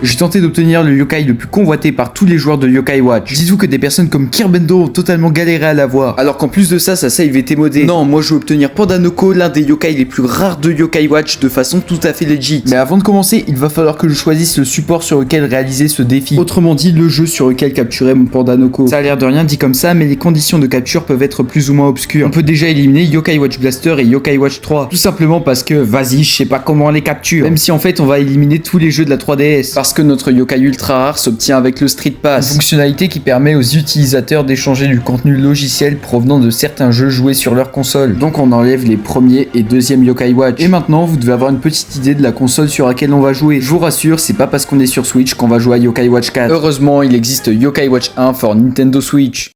J'ai tenté d'obtenir le yokai le plus convoité par tous les joueurs de Yokai Watch. Dites-vous que des personnes comme Kirbendo ont totalement galéré à l'avoir. Alors qu'en plus de ça, sa save était modée. Non, moi je veux obtenir Pandanoko, l'un des yokai les plus rares de Yokai Watch, de façon tout à fait legit. Mais avant de commencer, il va falloir que je choisisse le support sur lequel réaliser ce défi. Autrement dit, le jeu sur lequel capturer mon Pandanoko. Ça a l'air de rien dit comme ça, mais les conditions de capture peuvent être plus ou moins obscures. On peut déjà éliminer Yokai Watch Blaster et Yokai Watch 3. Tout simplement parce que, vas-y, je sais pas comment on les capture. Même si en fait on va éliminer tous les jeux de la 3DS. Parce que notre yokai ultra rare s'obtient avec le Street Pass. Une fonctionnalité qui permet aux utilisateurs d'échanger du contenu logiciel provenant de certains jeux joués sur leur console. Donc on enlève les premiers et deuxièmes Yokai Watch. Et maintenant vous devez avoir une petite idée de la console sur laquelle on va jouer. Je vous rassure, c'est pas parce qu'on est sur Switch qu'on va jouer à Yokai Watch 4. Heureusement, il existe Yokai Watch 1 for Nintendo Switch.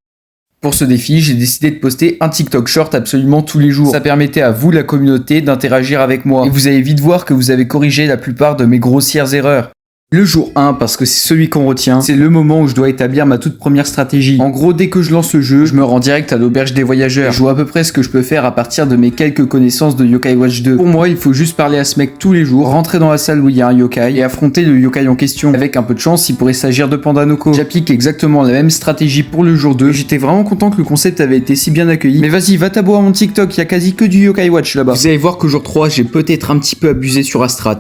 Pour ce défi, j'ai décidé de poster un TikTok short absolument tous les jours. Ça permettait à vous, la communauté, d'interagir avec moi. Et vous allez vite voir que vous avez corrigé la plupart de mes grossières erreurs. Le jour 1, parce que c'est celui qu'on retient, c'est le moment où je dois établir ma toute première stratégie. En gros, dès que je lance le jeu, je me rends direct à l'auberge des voyageurs. Je vois à peu près ce que je peux faire à partir de mes quelques connaissances de Yokai Watch 2. Pour moi, il faut juste parler à ce mec tous les jours, rentrer dans la salle où il y a un yokai et affronter le yokai en question. Avec un peu de chance, il pourrait s'agir de Pandanoko. J'applique exactement la même stratégie pour le jour 2. J'étais vraiment content que le concept avait été si bien accueilli. Mais vas-y, va t'abonner à mon TikTok, il y a quasi que du Yokai Watch là-bas. Vous allez voir que jour 3, j'ai peut-être un petit peu abusé sur Astrat.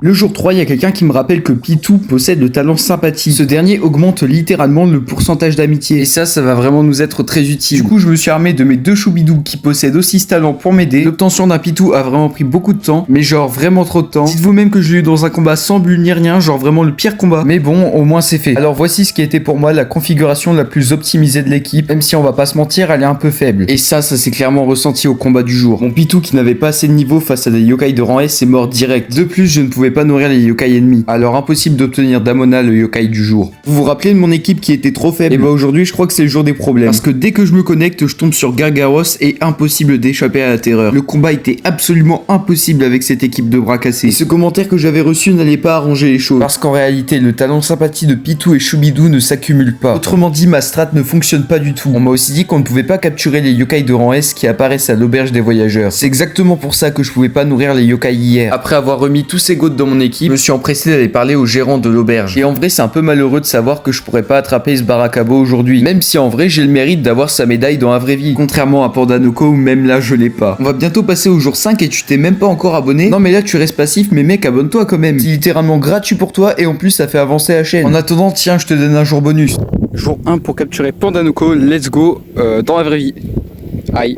Le jour 3, il y a quelqu'un qui me rappelle que Pitou possède le talent sympathie. Ce dernier augmente littéralement le pourcentage d'amitié. Et ça va vraiment nous être très utile. Du coup, je me suis armé de mes deux choubidous qui possèdent aussi ce talent pour m'aider. L'obtention d'un Pitou a vraiment pris beaucoup de temps, mais genre vraiment trop de temps. Dites-vous même que je l'ai eu dans un combat sans bulle ni rien, genre vraiment le pire combat. Mais bon, au moins c'est fait. Alors voici ce qui a été pour moi la configuration la plus optimisée de l'équipe. Même si on va pas se mentir, elle est un peu faible. Et ça s'est clairement ressenti au combat du jour. Mon Pitou qui n'avait pas assez de niveau face à des yokai de rang S est mort direct. De plus, je ne pouvais pas nourrir les yokai ennemis. Alors impossible d'obtenir Damona, le yokai du jour. Vous vous rappelez de mon équipe qui était trop faible? Et bah aujourd'hui je crois que c'est le jour des problèmes. Parce que dès que je me connecte, je tombe sur Gargaros et impossible d'échapper à la terreur. Le combat était absolument impossible avec cette équipe de bras cassés. Et ce commentaire que j'avais reçu n'allait pas arranger les choses. Parce qu'en réalité, le talent sympathie de Pitou et Choubidou ne s'accumule pas. Autrement dit, ma strat ne fonctionne pas du tout. On m'a aussi dit qu'on ne pouvait pas capturer les yokai de rang S qui apparaissent à l'auberge des voyageurs. C'est exactement pour ça que je pouvais pas nourrir les yokai hier. Après avoir remis tous ces goats dans mon équipe, je me suis empressé d'aller parler au gérant de l'auberge. Et en vrai, c'est un peu malheureux de savoir que je pourrais pas attraper ce Barakabo aujourd'hui. Même si en vrai, j'ai le mérite d'avoir sa médaille dans la vraie vie. Contrairement à Pandanoko où même là, je l'ai pas. On va bientôt passer au jour 5 et tu t'es même pas encore abonné. Non mais là, tu restes passif, mais mec, abonne-toi quand même. C'est littéralement gratuit pour toi et en plus, ça fait avancer la chaîne. En attendant, tiens, je te donne un jour bonus. Jour 1 pour capturer Pandanoko, let's go, dans la vraie vie. Aïe.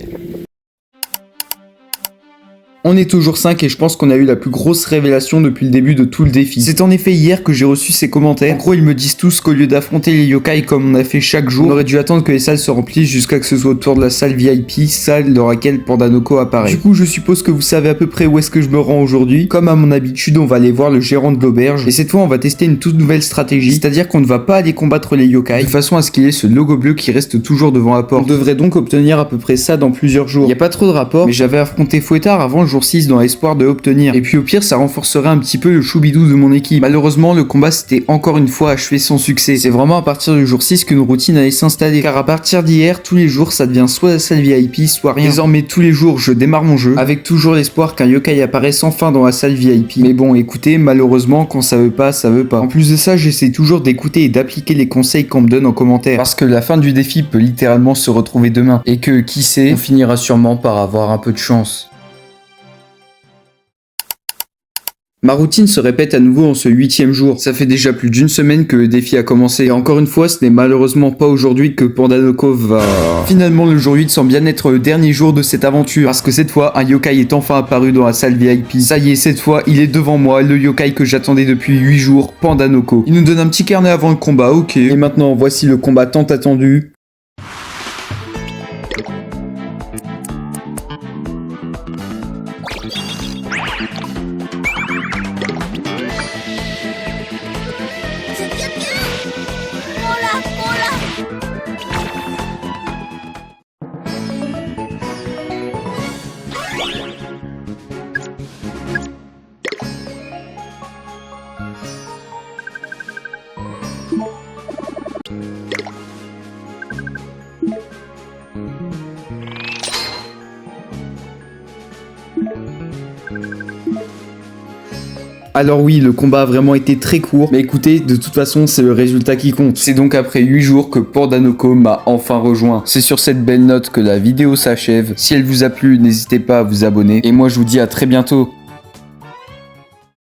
On est au jour 5 et je pense qu'on a eu la plus grosse révélation depuis le début de tout le défi. C'est en effet hier que j'ai reçu ces commentaires. En gros, ils me disent tous qu'au lieu d'affronter les yokai comme on a fait chaque jour, on aurait dû attendre que les salles se remplissent jusqu'à que ce soit au tour de la salle VIP, salle dans laquelle Pandanoko apparaît. Du coup, je suppose que vous savez à peu près où est-ce que je me rends aujourd'hui. Comme à mon habitude, on va aller voir le gérant de l'auberge. Et cette fois, on va tester une toute nouvelle stratégie. C'est-à-dire qu'on ne va pas aller combattre les yokai, de façon à ce qu'il y ait ce logo bleu qui reste toujours devant la porte. On devrait donc obtenir à peu près ça dans plusieurs jours. Il n'y a pas trop de rapport, mais j'avais affronté Fouettard avant le jour 6 dans l'espoir de obtenir. Et puis au pire, ça renforcerait un petit peu le choubidou de mon équipe. Malheureusement, le combat s'était encore une fois achevé sans succès. C'est vraiment à partir du jour 6 qu'une routine allait s'installer. Car à partir d'hier, tous les jours, ça devient soit la salle VIP, soit rien. Désormais, tous les jours, je démarre mon jeu, avec toujours l'espoir qu'un yokai apparaisse enfin dans la salle VIP. Mais bon, écoutez, malheureusement, quand ça veut pas, ça veut pas. En plus de ça, j'essaie toujours d'écouter et d'appliquer les conseils qu'on me donne en commentaire. Parce que la fin du défi peut littéralement se retrouver demain. Et que, qui sait, on finira sûrement par avoir un peu de chance. Ma routine se répète à nouveau en ce 8e jour. Ça fait déjà plus d'une semaine que le défi a commencé. Et encore une fois, ce n'est malheureusement pas aujourd'hui que Pandanoko va... Finalement, le jour 8 semble bien être le dernier jour de cette aventure. Parce que cette fois, un yokai est enfin apparu dans la salle VIP. Ça y est, cette fois, il est devant moi, le yokai que j'attendais depuis 8 jours, Pandanoko. Il nous donne un petit carnet avant le combat, ok. Et maintenant, voici le combat tant attendu. Alors oui, le combat a vraiment été très court, mais écoutez, de toute façon, c'est le résultat qui compte. C'est donc après 8 jours que Pandanoko m'a enfin rejoint. C'est sur cette belle note que la vidéo s'achève. Si elle vous a plu, n'hésitez pas à vous abonner. Et moi, je vous dis à très bientôt.